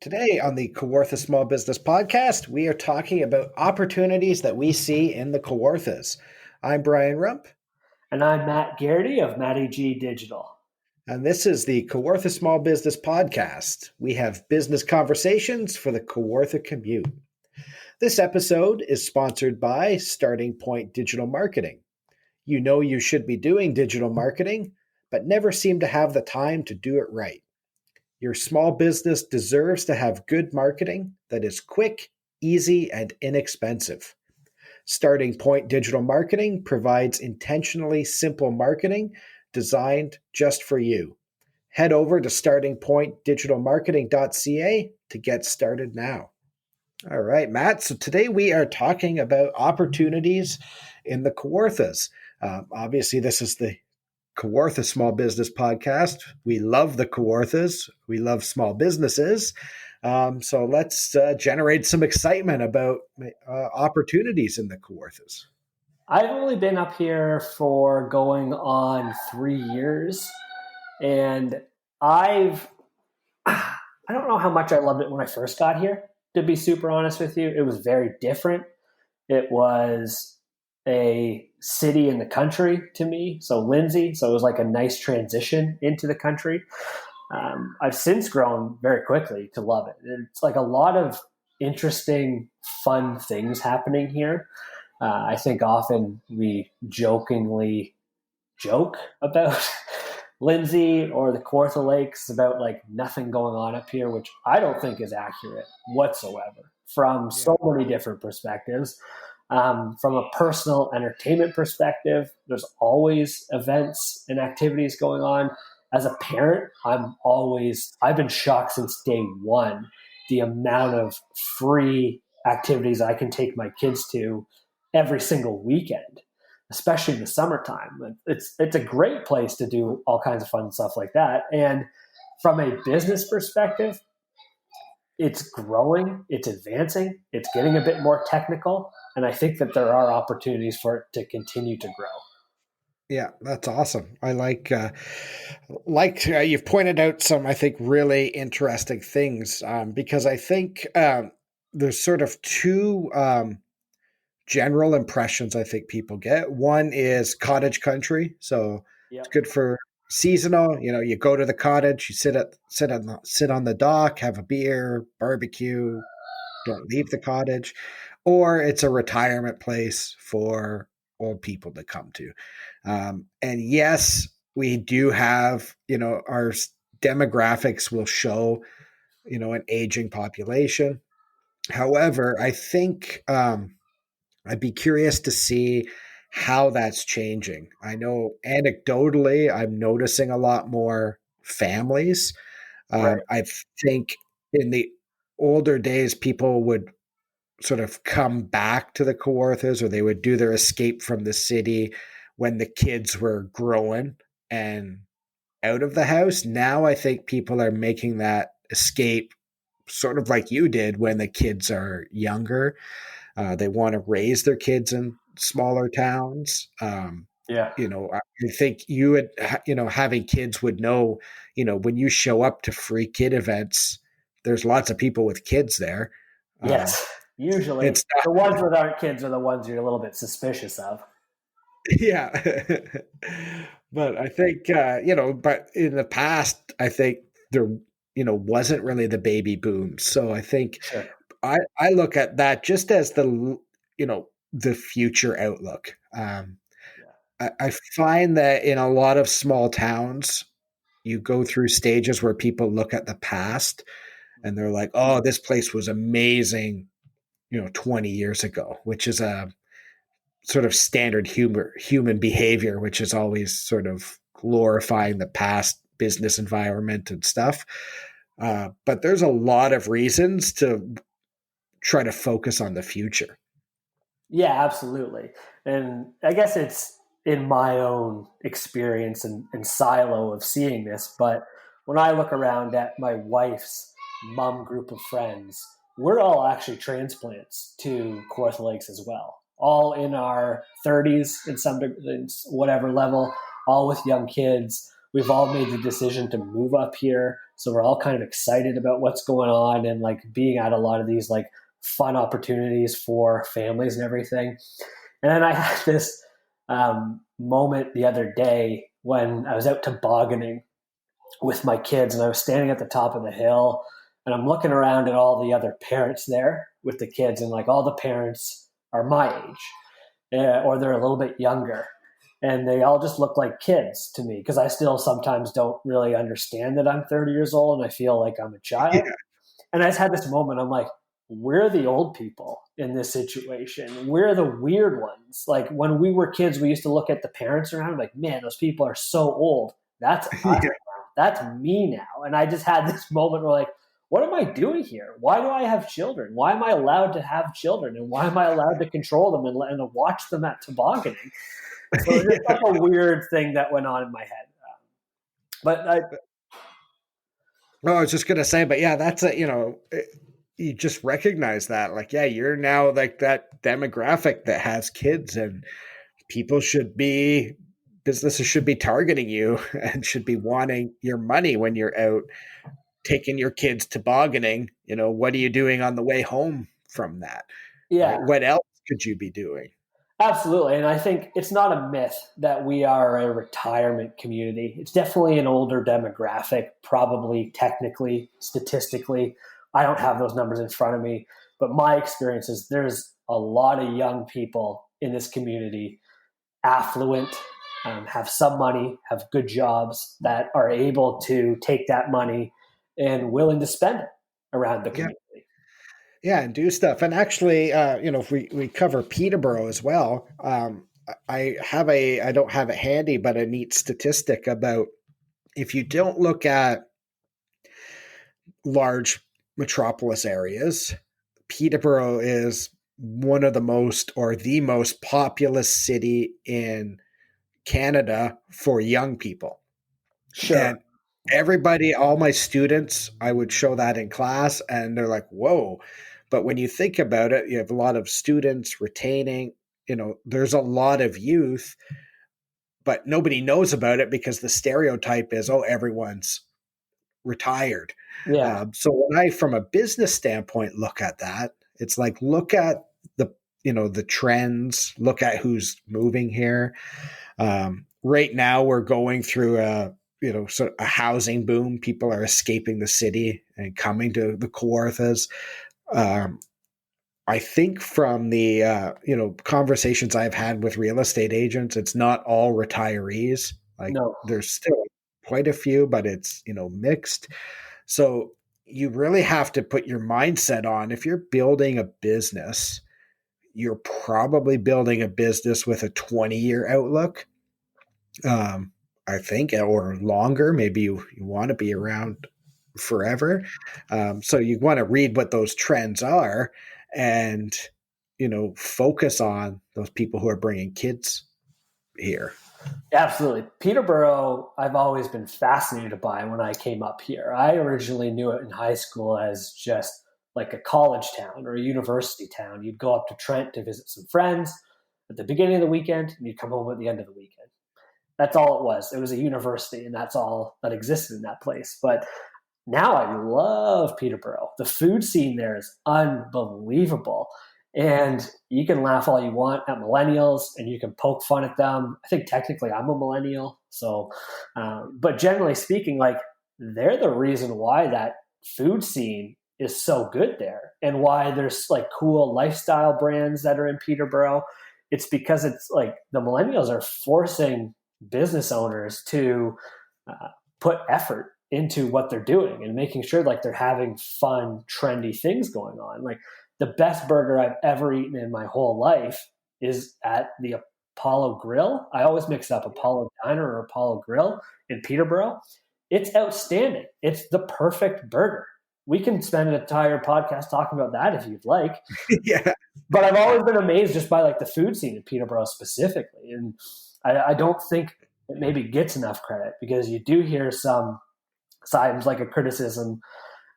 Today on the Kawarthas Small Business Podcast, we are talking about opportunities that we see in the Kawarthas. I'm Brian Rump, And I'm Matt Garrity of Matty G Digital. and this is the Kawartha Small Business Podcast. We have business conversations for the Kawartha commute. This episode is sponsored by Starting Point Digital Marketing. You know you should be doing digital marketing, but never seem to have the time to do it right. Your small business deserves to have good marketing that is quick, easy, and inexpensive. Starting Point Digital Marketing provides intentionally simple marketing designed just for you. Head over to startingpointdigitalmarketing.ca to get started now. All right, Matt. So today we are talking about opportunities in the Kawarthas. Obviously, this is the Kawartha Small Business Podcast. We love the Kawarthas. We love small businesses. So let's generate some excitement about opportunities in the Kawarthas. I've only been up here for going on 3 years, and I don't know how much I loved it when I first got here, to be super honest with you. It was very different. It was a city in the country to me, so Lindsay. So it was like a nice transition into the country. I've since grown very quickly to love it. It's like a lot of interesting, fun things happening here. I think often we jokingly joke about Lindsay or the Kawartha Lakes about like nothing going on up here, which I don't think is accurate whatsoever from so many different perspectives. From a personal entertainment perspective, there's always events and activities going on. As a parent, I've been shocked since day one, the amount of free activities I can take my kids to every single weekend, especially in the summertime. It's a great place to do all kinds of fun stuff like that. And from a business perspective, it's growing, it's advancing, it's getting a bit more technical, and I think that there are opportunities for it to continue to grow. Yeah, that's awesome. I like you've pointed out some, I think, really interesting things because I think there's sort of two general impressions I think people get. One is cottage country, so it's Yep. good for seasonal. You know, you go to the cottage, you sit on the dock, have a beer, barbecue, don't leave the cottage, or it's a retirement place for old people to come to. And yes, we do have, our demographics will show, an aging population. However, I think I'd be curious to see how that's changing. I know anecdotally, I'm noticing a lot more families. Right. I think in the older days, people would sort of come back to the Kawarthas, or they would do their escape from the city when the kids were growing and out of the house. Now I think people are making that escape sort of like you did when the kids are younger. They want to raise their kids in smaller towns. Yeah. I think you would, having kids would know, when you show up to free kid events, there's lots of people with kids there. Yes. Usually It's the ones that aren't kids are the ones you're a little bit suspicious of. Yeah. But I think, but in the past, I think there, wasn't really the baby boom. So I think Sure. I look at that just as the future outlook. I find that in a lot of small towns, you go through stages where people look at the past and they're like, oh, this place was amazing, 20 years ago, which is a sort of standard human behavior, which is always sort of glorifying the past business environment and stuff. But there's a lot of reasons to try to focus on the future. Yeah, absolutely. And I guess it's in my own experience and silo of seeing this, but when I look around at my wife's mom group of friends, we're all actually transplants to Kawartha Lakes as well. All in our 30s in whatever level, all with young kids. we've all made the decision to move up here. So we're all kind of excited about what's going on and like being at a lot of these like fun opportunities for families and everything. And then I had this moment the other day when I was out tobogganing with my kids and I was standing at the top of the hill and I'm looking around at all the other parents there with the kids, and like all the parents are my age, or they're a little bit younger. And they all just look like kids to me because I still sometimes don't really understand that I'm 30 years old and I feel like I'm a Yeah. child. And I just had this moment. I'm like, we're the old people in this situation. We're the weird ones. Like when we were kids, we used to look at the parents around like, man, those people are so old. That's us Yeah. now. That's me now. And I just had this moment where like, what am I doing here? Why do I have children? Why am I allowed to have children? And why am I allowed to control them and to watch them at tobogganing? So it's just like a weird thing that went on in my head. But I, No, I was just gonna say, but yeah, that's a you just recognize that, like, yeah, you're now like that demographic that has kids, and people should be businesses should be targeting you and should be wanting your money when you're out taking your kids tobogganing. What are you doing on the way home from that? yeah, Right? What else could you be doing? absolutely. And I think it's not a myth that we are a retirement community. It's definitely an older demographic, probably technically, statistically. I don't have those numbers in front of me, but my experience is there's a lot of young people in this community, affluent, have some money, have good jobs that are able to take that money and willing to spend it around the Yeah. community. Yeah, and do stuff. And actually, if we cover Peterborough as well, I don't have it handy, but a neat statistic about if you don't look at large metropolis areas, Peterborough is one of the most or the most populous city in Canada for young people. Sure. And everybody, all my students, I would show that in class and they're like, whoa. But when you think about it, you have a lot of students retaining, there's a lot of youth, but nobody knows about it because the stereotype is, oh, everyone's retired. Yeah. So when I, from a business standpoint, look at that, it's like, look at the trends, look at who's moving here. Right now, we're going through a housing boom. People are escaping the city and coming to the Kawarthas. Um, I think from the conversations I've had with real estate agents, it's not all retirees. Like No. there's still quite a few, but it's mixed. So you really have to put your mindset on if you're building a business, you're probably building a business with a 20-year outlook. I think, or longer. Maybe you want to be around forever. So you want to read what those trends are and, focus on those people who are bringing kids here. Absolutely. Peterborough, I've always been fascinated by when I came up here. I originally knew it in high school as just like a college town or a university town. You'd go up to Trent to visit some friends at the beginning of the weekend, and you'd come home at the end of the weekend. That's all it was. It was a university, and that's all that existed in that place. But now I love Peterborough. The food scene there is unbelievable. And you can laugh all you want at millennials and you can poke fun at them. I think technically I'm a millennial. So, but generally speaking, like they're the reason why that food scene is so good there and why there's like cool lifestyle brands that are in Peterborough. It's because it's like the millennials are forcing business owners to put effort into what they're doing and making sure like they're having fun, trendy things going on. Like the best burger I've ever eaten in my whole life is at the Apollo Grill. I always mix up Apollo Diner or Apollo Grill in Peterborough. It's outstanding. It's the perfect burger. We can spend an entire podcast talking about that if you'd like. Yeah. But I've always been amazed just by like the food scene in Peterborough specifically. And I don't think it maybe gets enough credit because you do hear some signs like a criticism.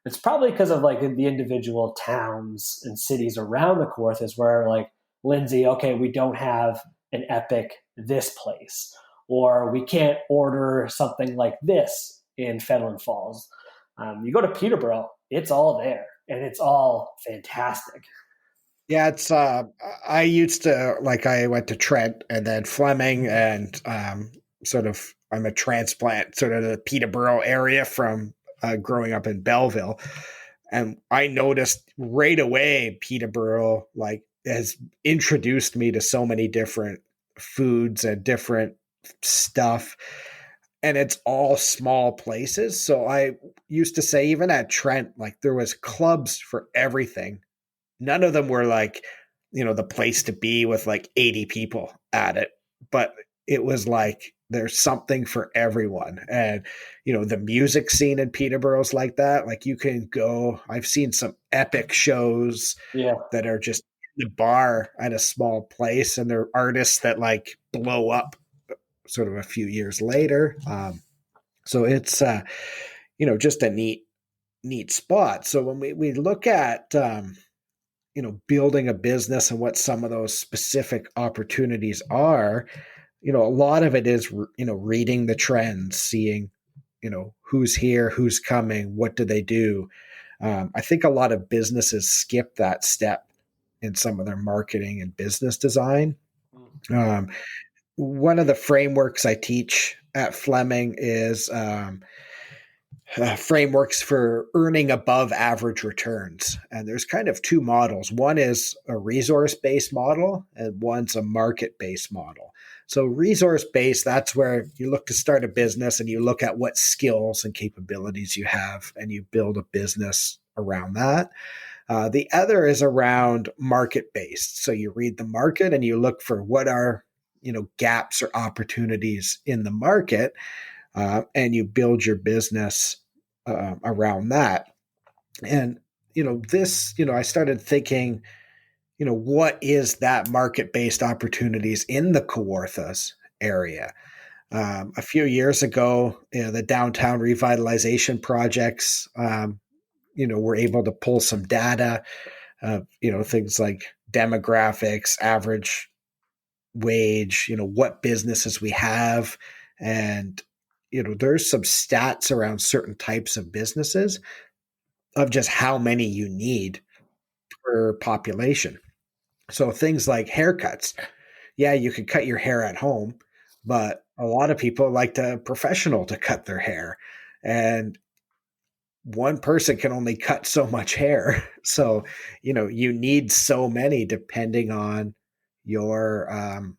It's probably because of like the individual towns and cities around the Kawarthas where like Lindsay, okay, we don't have an epic this place, or we can't order something like this in Fenelon Falls. You go to Peterborough, it's all there, and it's all fantastic. Yeah, it's I used to like I went to Trent and then Fleming and sort of I'm a transplant sort of the Peterborough area from growing up in Belleville. And I noticed right away Peterborough like has introduced me to so many different foods and different stuff. And it's all small places. So I used to say even at Trent, like there was clubs for everything. None of them were like, the place to be with like 80 people at it, but it was like there's something for everyone. And, the music scene in Peterborough's like that. Like you can go, I've seen some epic shows Yeah. that are just in the bar at a small place, and they're artists that like blow up sort of a few years later. So it's, just a neat spot. So when we look at, building a business and what some of those specific opportunities are, a lot of it is, reading the trends, seeing, who's here, who's coming, what do they do. I think a lot of businesses skip that step in some of their marketing and business design. Um, One of the frameworks I teach at Fleming is frameworks for earning above average returns. And there's kind of two models. One is a resource based model, and one's a market based model. So, resource based, that's where you look to start a business and you look at what skills and capabilities you have and you build a business around that. The other is around market based. So, you read the market and you look for what are gaps or opportunities in the market, and you build your business around that. And I started thinking, what is that market-based opportunities in the Kawarthas area? A few years ago, the downtown revitalization projects, were able to pull some data, things like demographics, average wage, what businesses we have. And, there's some stats around certain types of businesses of just how many you need per population. So things like haircuts. Yeah, you could cut your hair at home, but a lot of people like a professional to cut their hair. And one person can only cut so much hair. So, you need so many depending on your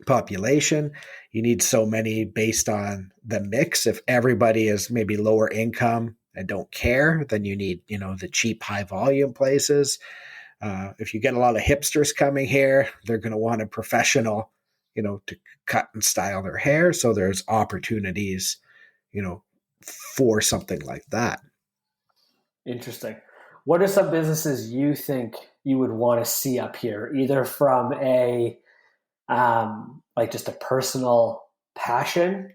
population. You need so many based on the mix. If everybody is maybe lower income and don't care, then you need, the cheap, high volume places. If you get a lot of hipsters coming here, they're going to want a professional, to cut and style their hair. So there's opportunities, you know, for something like that. Interesting. What are some businesses you think you would want to see up here, either from a like just a personal passion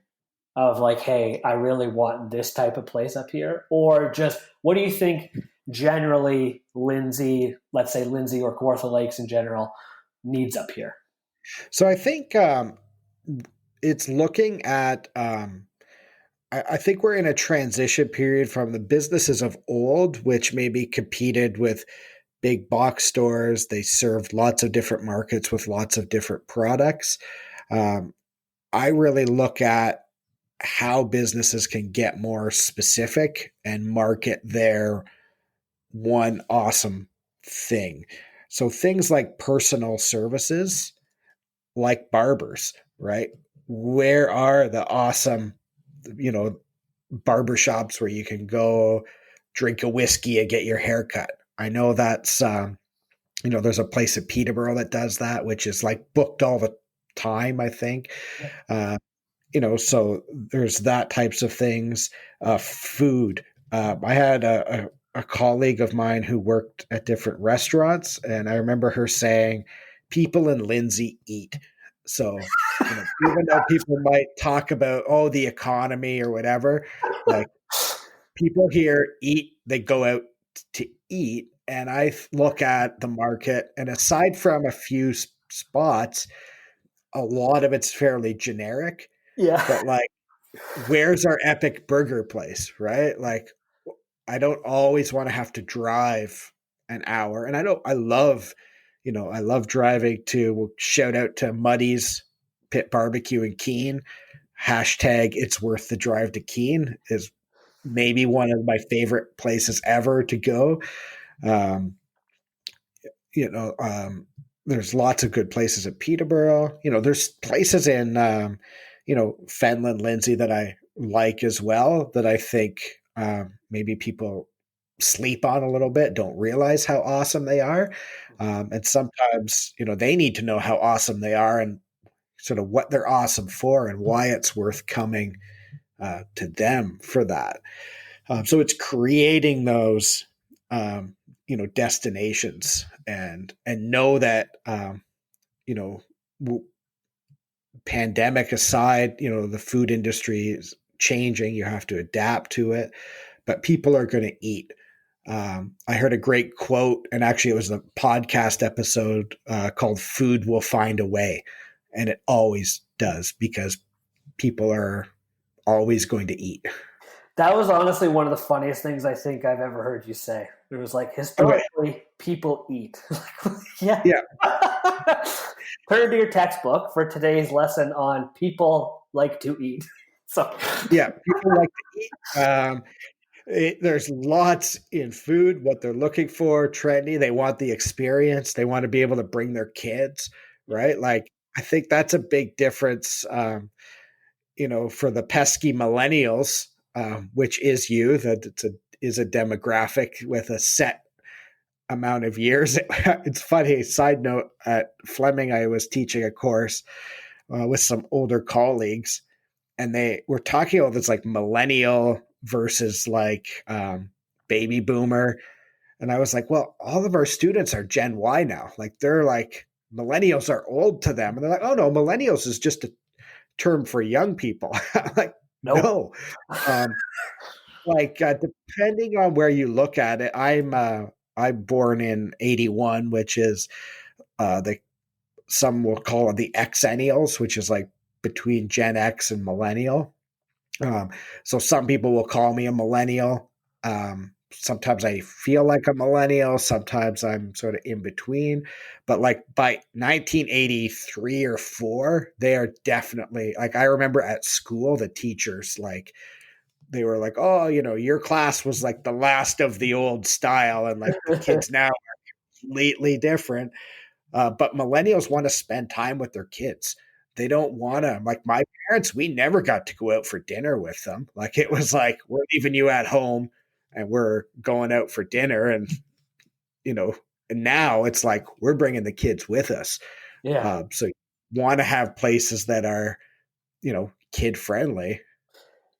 of like, hey, I really want this type of place up here, or just what do you think generally Lindsay, let's say Lindsay or Kawartha Lakes in general, needs up here? So I think it's looking at I think we're in a transition period from the businesses of old, which maybe competed with big box stores. They served lots of different markets with lots of different products. Um, I really look at how businesses can get more specific and market their one awesome thing. So things like personal services, like barbers, right? Where are the awesome, you know, barbershops where you can go drink a whiskey and get your hair cut? I know that's, there's a place in Peterborough that does that, which is like booked all the time, I think. Uh, so there's that types of things. Food. I had a colleague of mine who worked at different restaurants, and I remember her saying, "People in Lindsay eat." So, even though people might talk about the economy or whatever, like people here eat, they go out to eat, and I look at the market, and aside from a few spots, a lot of it's fairly generic. Yeah. but like, where's our epic burger place, right? Like, I don't always want to have to drive an hour. And I love, I love driving to shout out to Muddy's Pit Barbecue in Keene. Hashtag it's worth the drive to Keene is maybe one of my favorite places ever to go. Um, you know, there's lots of good places at Peterborough. There's places in, Fenland, Lindsay that I like as well that I think maybe people sleep on a little bit, don't realize how awesome they are. And sometimes, they need to know how awesome they are and sort of what they're awesome for and why it's worth coming to them for that. So it's creating those, destinations and know that, you know, pandemic aside, the food industry is changing. You have to adapt to it, but people are going to eat. I heard a great quote, and actually, it was a podcast episode called "Food Will Find a Way," and it always does because people are always going to eat. That was honestly one of the funniest things I think I've ever heard you say. It was like, Okay. historically, people eat. Yeah. Yeah, Turn to your textbook for today's lesson on people like to eat. So, yeah. People like to eat. There's lots in food, what they're looking for, trendy. They want the experience. They want to be able to bring their kids, right? Like, I think that's a big difference, for the pesky millennials, which is you, that is a demographic with a set amount of years. It's funny, side note, at Fleming, I was teaching a course with some older colleagues, and they were talking about this like millennial versus like baby boomer. And I was like, well, all of our students are Gen Y now. Like, they're like, millennials are old to them. And they're like, oh no, millennials is just a term for young people. I'm like, nope. no. Um, depending on where you look at it, I'm born in 81, which is the some will call it the Xennials, which is like between Gen X and millennial. Um, so some people will call me a millennial. Sometimes I feel like a millennial. Sometimes I'm sort of in between. But like by 1983 or four, they are definitely like, I remember at school, the teachers, like, they were like, oh, your class was like the last of the old style. And like the kids now are completely different. But millennials want to spend time with their kids. They don't want to, like my parents, we never got to go out for dinner with them. Like, it was like, we're leaving you at home and we're going out for dinner. You know, and now it's like, we're bringing the kids with us. Yeah. So you want to have places that are, kid friendly.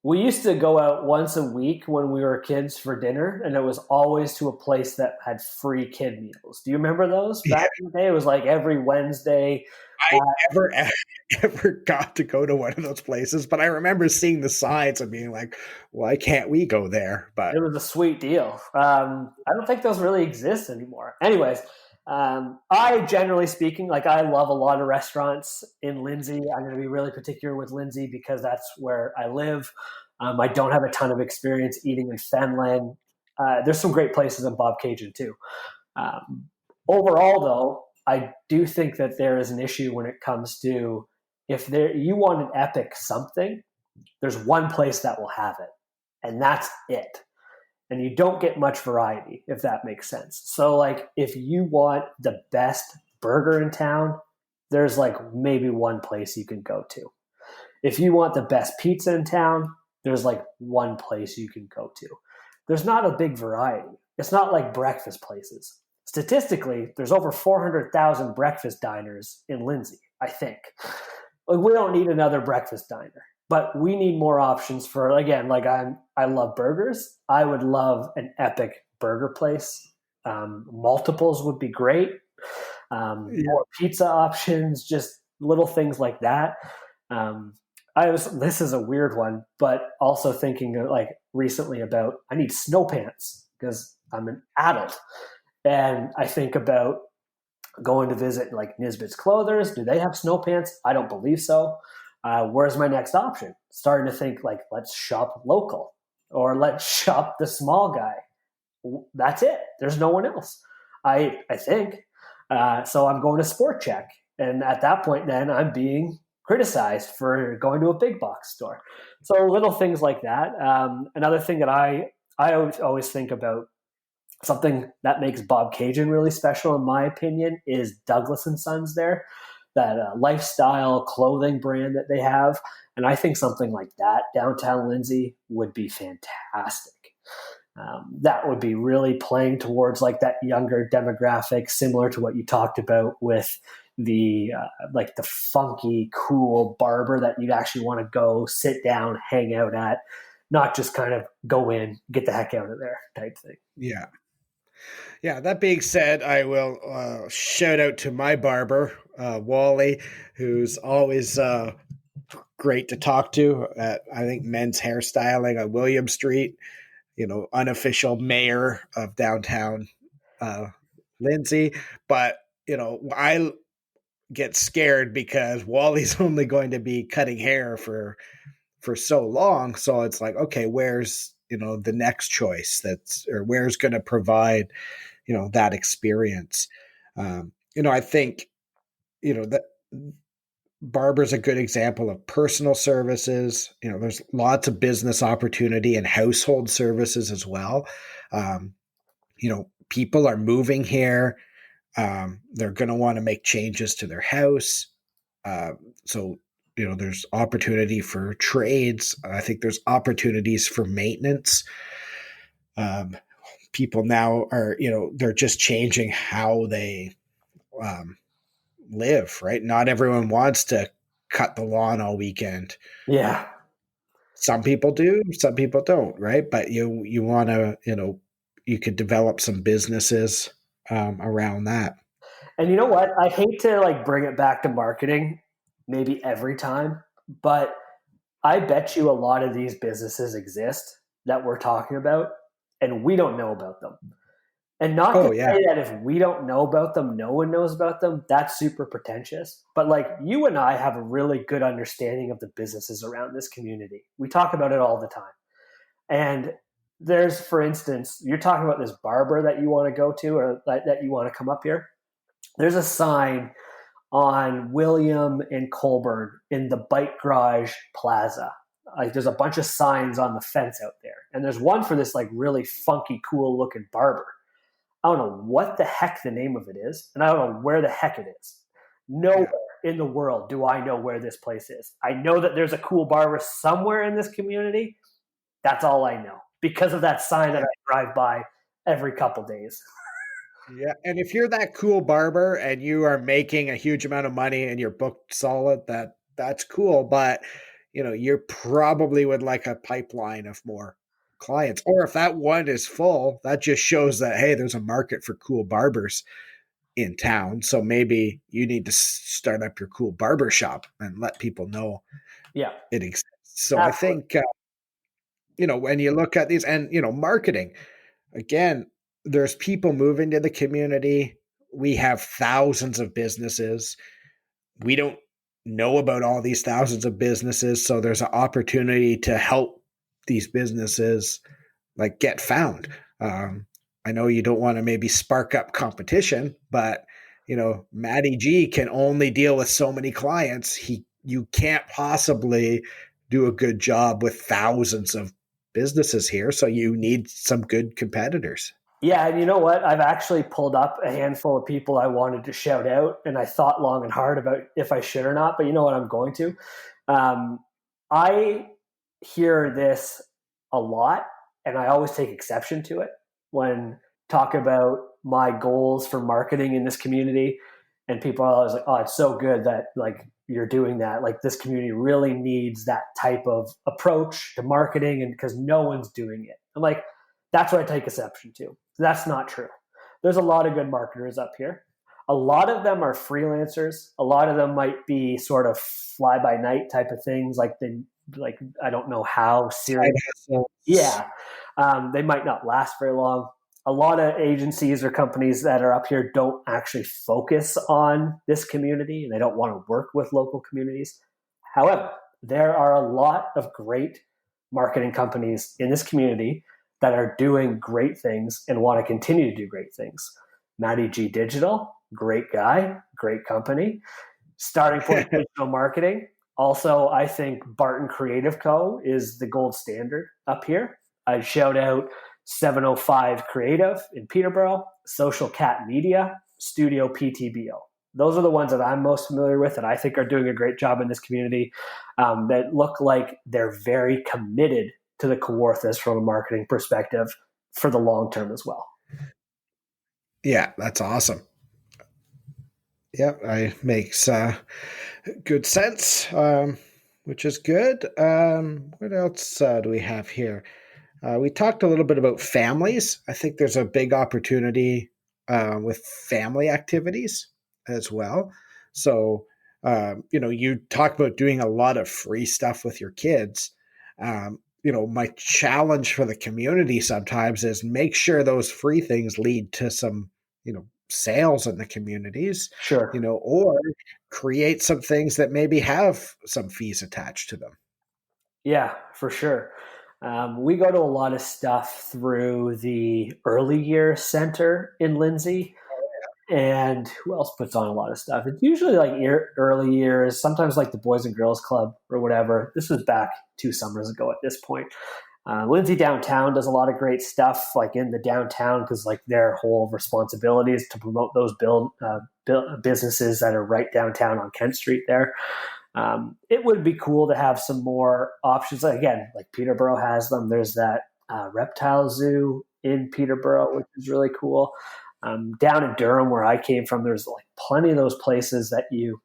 We used to go out once a week when we were kids for dinner, and it was always to a place that had free kid meals. Do you remember those Yeah, back in the day? It was like every Wednesday. I never ever got to go to one of those places, but I remember seeing the signs and being like, why can't we go there? It But was a sweet deal. I don't think those really exist anymore. Anyways, I generally speaking, like I love a lot of restaurants in Lindsay. I'm going to be really particular with Lindsay because that's where I live. I don't have a ton of experience eating in Fenland. There's some great places in Bob Cajun too. Um, Overall, though, I do think that there is an issue when it comes to if there you want an epic something, there's one place that will have it, and that's it. And you don't get much variety, if that makes sense. So, like, if you want the best burger in town, there's like maybe one place you can go to. If you want the best pizza in town, there's like one place you can go to. There's not a big variety. It's not like breakfast places. Statistically, there's over 400,000 breakfast diners in Lindsay, I think. Like, we don't need another breakfast diner, but we need more options for, again, like I love burgers. I would love an epic burger place. Multiples would be great. yeah, More pizza options, just little things like that. Um, this is a weird one, but also thinking like recently about I need snow pants because I'm an adult, and I think about going to visit like Nisbet's Clothers. Do they have snow pants? I don't believe so. Where's my next option? Starting to think like, let's shop local or let's shop the small guy. That's it. There's no one else. I think. So I'm going to Sport Check. And at that point, then I'm being criticized for going to a big box store. So little things like that. Another thing that I always think about, something that makes Bob Cajun really special, in my opinion, is Douglas and Sons there, that lifestyle clothing brand that they have. And I think something like that, downtown Lindsay, would be fantastic. That would be really playing towards like that younger demographic, similar to what you talked about with the like the funky, cool barber that you'd actually want to go sit down, hang out at, not just kind of go in, get the heck out of there type thing. Yeah. Yeah, that being said, I will shout out to my barber, Wally, who's always great to talk to at, I think, Men's Hairstyling on William Street, unofficial mayor of downtown uh, Lindsay. But, I get scared because Wally's only going to be cutting hair for so long. So it's like, okay, where's, the next choice or where's going to provide, that experience. I think, that barber's a good example of personal services. There's lots of business opportunity and household services as well. Um, People are moving here. They're going to want to make changes to their house. So, there's opportunity for trades. I think there's opportunities for maintenance. People now are, they're just changing how they um, live, right? Not everyone wants to cut the lawn all weekend. Yeah. Some people do, some people don't, right? But you want to, you could develop some businesses around that. And you know what? I hate to like bring it back to marketing maybe every time, but I bet you a lot of these businesses exist that we're talking about and we don't know about them. And not to Oh yeah, say that if we don't know about them, no one knows about them. That's super pretentious. But like you and I have a really good understanding of the businesses around this community. We talk about it all the time. And there's, for instance, you're talking about this barber that you want to go to or that you want to come up here. There's a sign on William and Colburn in the Bike Garage Plaza. Like there's a bunch of signs on the fence out there. And there's one for this like really funky, cool looking barber. I don't know what the heck the name of it is, and I don't know where the heck it is. Nowhere in the world do I know where this place is. I know that there's a cool barber somewhere in this community. That's all I know because of that sign that I drive by every couple days. yeah. And if you're that cool barber and you are making a huge amount of money and you're booked solid, that's cool. But you probably would like a pipeline of more clients. Or if that one is full, that just shows that hey, there's a market for cool barbers in town. So maybe you need to start up your cool barber shop and let people know Yeah, it exists. So I absolutely. think when you look at these and marketing, again, there's people moving to the community. We have thousands of businesses. We don't know about all these thousands of businesses, so there's an opportunity to help these businesses like get found. I know you don't want to maybe spark up competition, but Matty G can only deal with so many clients. You can't possibly do a good job with thousands of businesses here, so you need some good competitors. Yeah, and you know what? I've actually pulled up a handful of people I wanted to shout out, and I thought long and hard about if I should or not. But you know what? I'm going to. Um, I hear this a lot, and I always take exception to it when talk about my goals for marketing in this community. And people are always like, "Oh, it's so good that like you're doing that. Like this community really needs that type of approach to marketing, and because no one's doing it." I'm like, that's what I take exception to. That's not true. There's a lot of good marketers up here. A lot of them are freelancers. A lot of them might be sort of fly by night type of things, like I don't know how serious. Yeah, they might not last very long. A lot of agencies or companies that are up here don't actually focus on this community, and they don't want to work with local communities. However, there are a lot of great marketing companies in this community that are doing great things and want to continue to do great things. Matty G Digital, great guy, great company. Starting Point Digital Marketing. Also, I think Barton Creative Co. is the gold standard up here. I'd shout out 705 Creative in Peterborough, Social Cat Media, Studio PTBO. Those are the ones that I'm most familiar with that I think are doing a great job in this community, that look like they're very committed to the Kawarthas from a marketing perspective for the long term as well. Yeah, that's awesome. Yeah, it makes good sense, which is good. What else do we have here? We talked a little bit about families. I think there's a big opportunity with family activities as well. So, you talk about doing a lot of free stuff with your kids. My challenge for the community sometimes is make sure those free things lead to some, sales in the communities, Sure. or create some things that maybe have some fees attached to them. Yeah, for sure. We go to a lot of stuff through the Early Year Center in Lindsay. And who else puts on a lot of stuff? It's usually like early years, sometimes like the Boys and Girls Club or whatever. This was back 2 summers ago at this point. Lindsay Downtown does a lot of great stuff, like in the downtown, because like their whole responsibility is to promote those businesses that are right downtown on Kent Street there. It would be cool to have some more options. Again, like Peterborough has them. There's that reptile zoo in Peterborough, which is really cool. Down in Durham, where I came from, there's like plenty of those places that you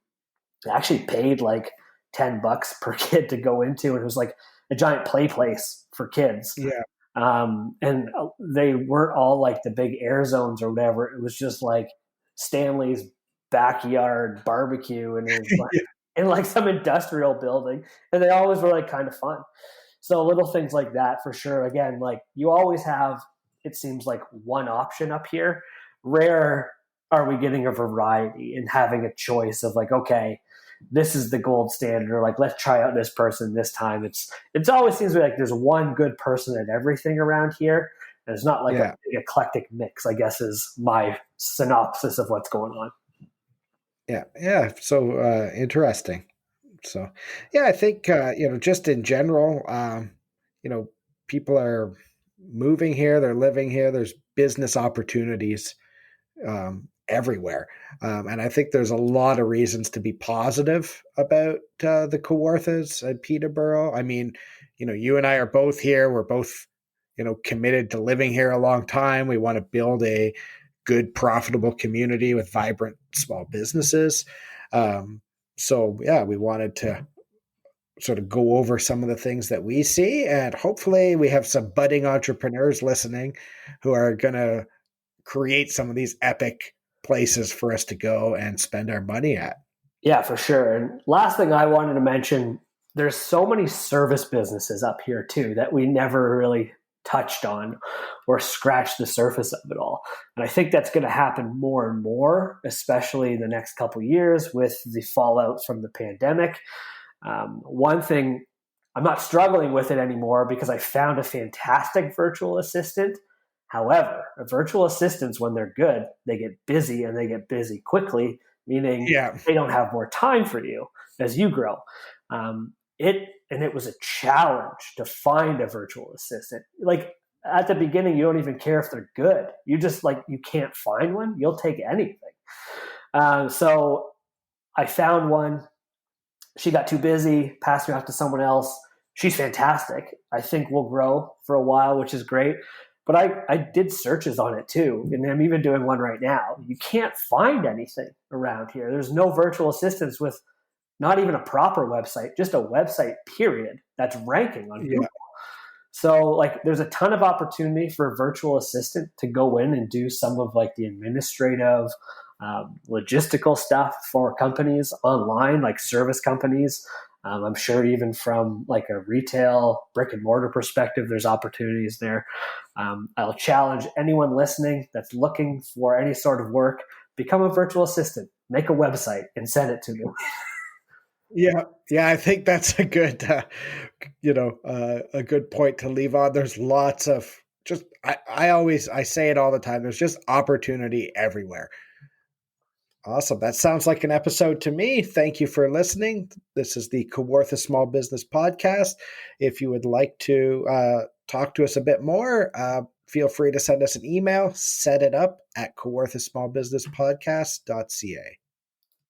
actually paid like $10 per kid to go into, and it was like a giant play place for kids. Yeah. And they weren't all like the big air zones or whatever. It was just like Stanley's backyard barbecue, and it was like, in like some industrial building, and they always were like kind of fun. So little things like that for sure. Again, like you always have, it seems like one option up here. Rare are we getting a variety and having a choice of like, okay, this is the gold standard, or like let's try out this person this time. It's always seems like there's one good person at everything around here. And it's not like a big eclectic mix, I guess, is my synopsis of what's going on. Yeah. So interesting. So, yeah, I think just in general, people are moving here, they're living here. There's business opportunities everywhere, and I think there's a lot of reasons to be positive about the Kawarthas at Peterborough. I mean, you and I are both here. We're both, committed to living here a long time. We want to build a good, profitable community with vibrant small businesses. So yeah, we wanted to sort of go over some of the things that we see, and hopefully we have some budding entrepreneurs listening who are going to create some of these epic places for us to go and spend our money at. Yeah, for sure. And last thing I wanted to mention, there's so many service businesses up here too that we never really touched on or scratched the surface of it all. And I think that's going to happen more and more, especially in the next couple of years with the fallout from the pandemic. One thing, I'm not struggling with it anymore because I found a fantastic virtual assistant. However, virtual assistants, when they're good, they get busy, and they get busy quickly, meaning they don't have more time for you as you grow. It was a challenge to find a virtual assistant. Like at the beginning, you don't even care if they're good. You just you can't find one. You'll take anything. So I found one. She got too busy, passed me off to someone else. She's fantastic. I think we'll grow for a while, which is great. But I did searches on it too, and I'm even doing one right now. You can't find anything around here. There's no virtual assistants with not even a proper website, just a website, period, that's ranking on Google. So there's a ton of opportunity for a virtual assistant to go in and do some of the administrative, logistical stuff for companies online, like service companies. I'm sure even from a retail brick and mortar perspective, there's opportunities there. I'll challenge anyone listening that's looking for any sort of work, become a virtual assistant, make a website and send it to me. Yeah, yeah, I think that's a good, a good point to leave on. There's lots of just, I say it all the time. There's just opportunity everywhere. Awesome. That sounds like an episode to me. Thank you for listening. This is the Kawarthas Small Business Podcast. If you would like to talk to us a bit more, feel free to send us an email. Set it up at kawarthassmallbusinesspodcast.ca.